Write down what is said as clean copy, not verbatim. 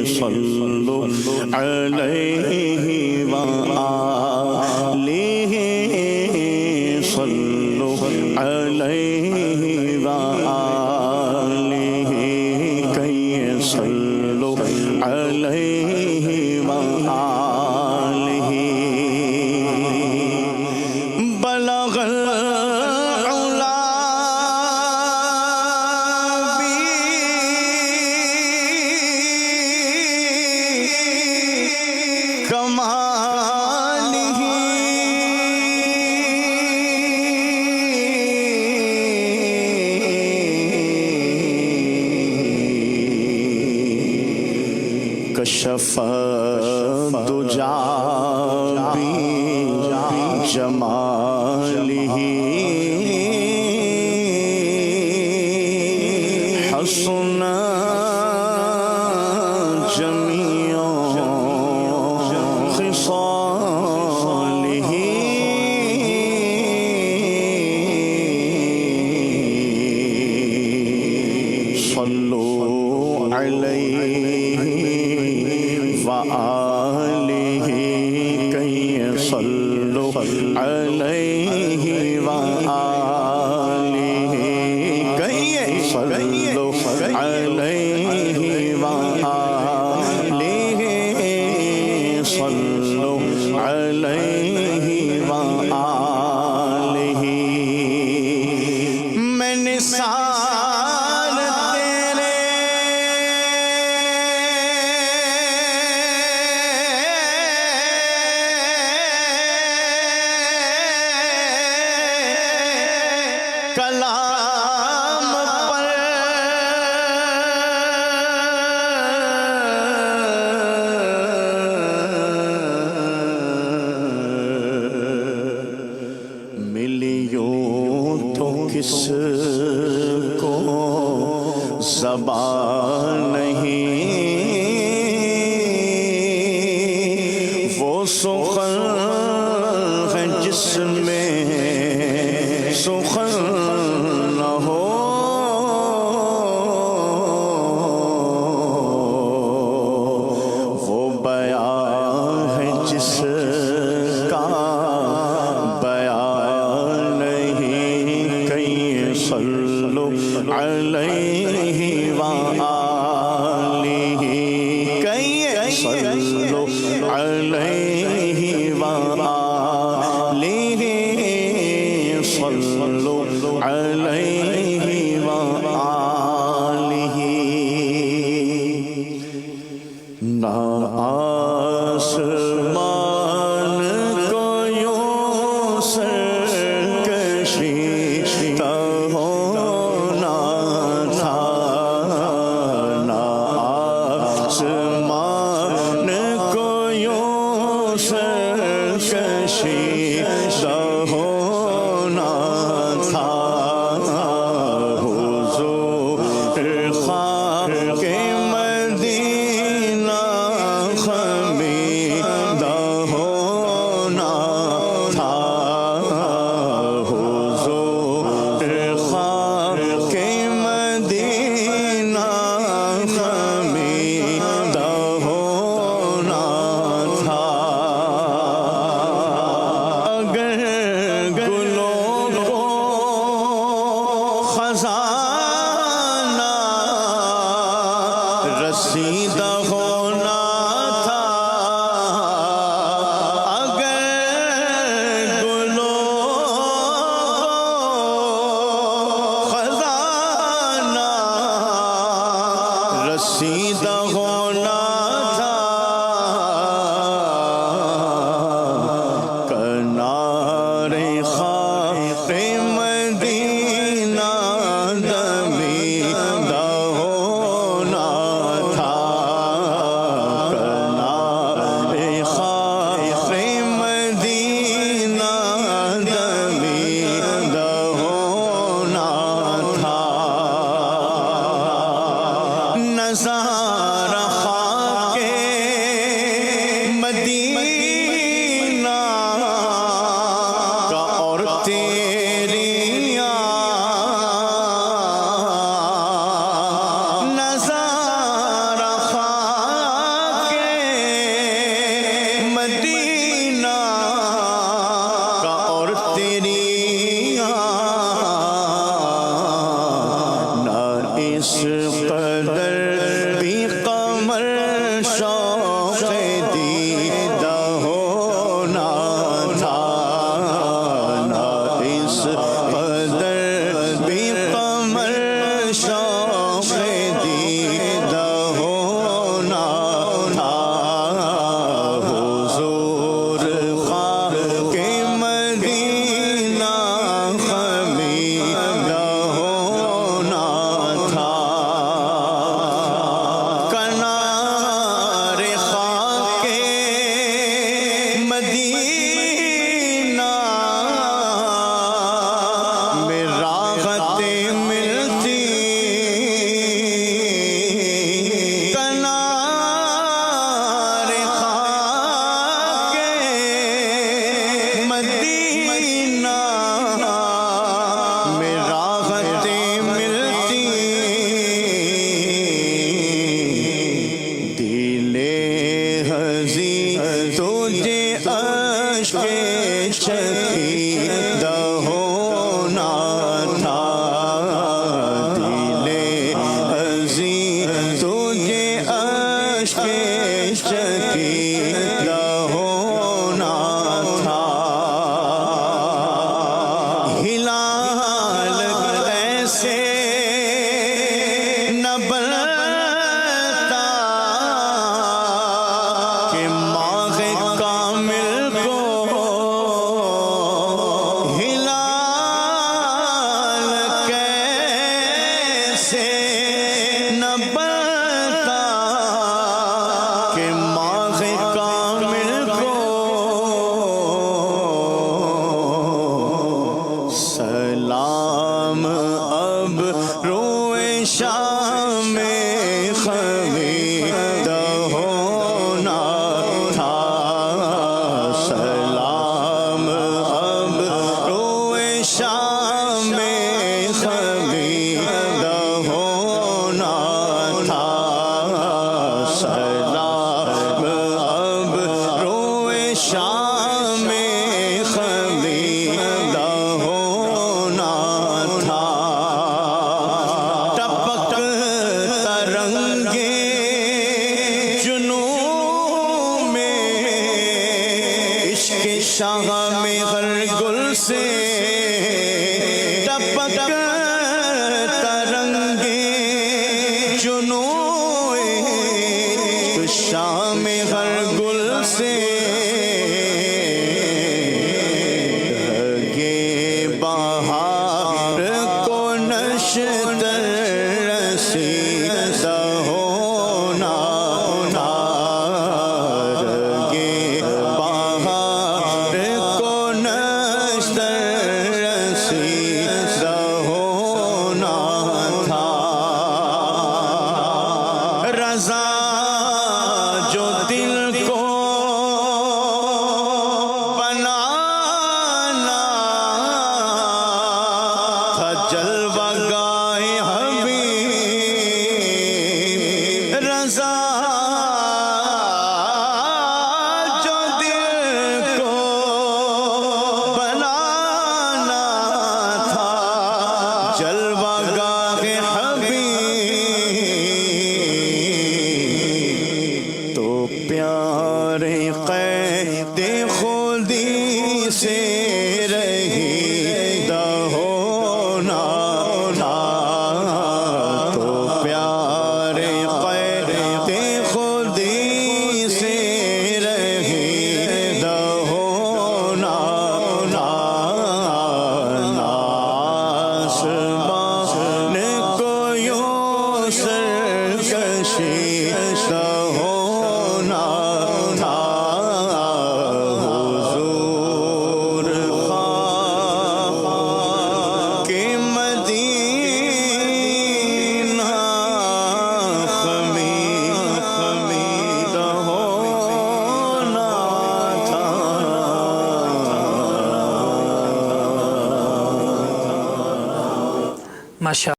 صلوا عليه وآله صلوا عليه وآله كي صلوا عليه وآله بلغ العلا بكماله كشف الدجى بجماله حسن جميع خصاله صلوا عليه وآله كي صلوا عليه وآله كي صلوا عليه وآله صلوا عليه وآله میں نثار تیرے کلام پر ملیوں تو کس کو زبان نہیں وہ سخن ہے جس میں سخن نہ ہو وہ بیان ہے جس کا بیان نہیں کہیں صلوا علیہ وآلہ کہیں صلوا علیہ وآلہ صلوا علیہ وآلہ نہ آسمان کو یوں سرکشی کا ہونا تھا نہ آسمان کو یوں سرکشی کا ہونا تھا حضور خاک مدینہ خمیدہ ہونا تھا حضور خاک مدینہ خمیدہ ہونا تھا اگر گلوں کو خزانہ رسیدہ ہونا تھا اگر گلوں کو خزانہ رسیدہ ہونا تھا کنارے خاک مدینہ دمیدہ ہونا تھا کنارے خاک مدینہ دمیدہ ہونا تھا نظارہ خاک مدینہ کا اور تیری نظارہ قدر بھی قمر شوق دیدہ ہونا تھا نہ اس قدر بھی قمر شوق دیدہ ہونا تھا حضور خاک مدینہ خمیدہ ہونا تھا کنار خاک مدینہ میں راحتیں ملتی کنار خاک مدینہ میں راحتیں ملتی دل ہزی تجھے عشق شکیدہ ہونا تھا دل ہزی تجھے عشق شکیدہ ہونا تھا ہلال ایسے نہ بنتا کہ ماہ کامل کو ہلال کیسے نہ بنتا کہ ماہ کامل کو سلام اب روئے شام خمیدہ ہونا تھا سلام اب روئے شام خمیدہ ہونا تھا سلام اب روئے شام خمیدہ ہونا تھا ٹپک ترنگے جنوں میں عشق شاہ میں ہر گل سے ٹپک ترنگے جنوں عشق شاہ میں ہر گل سے رگے بہار کو نشتر رسیدہ ہونا تھا رگے بہار کو نشتر رسیدہ ہونا تھا رضا جو دل کو بنانا تھا جلوہ گاہ حبیب رضا جو دل کو بنانا تھا جلوہ گاہ حبیب تو پیارے قید خودی سے رہیدہ ہونا تھا تو پیارے قید خودی سے رہیدہ ہونا تھا ناسبان کو یوں سرکشیدہ ہونا تھا حضور خاک مدینہ خمیدہ ہونا تھا ماشاء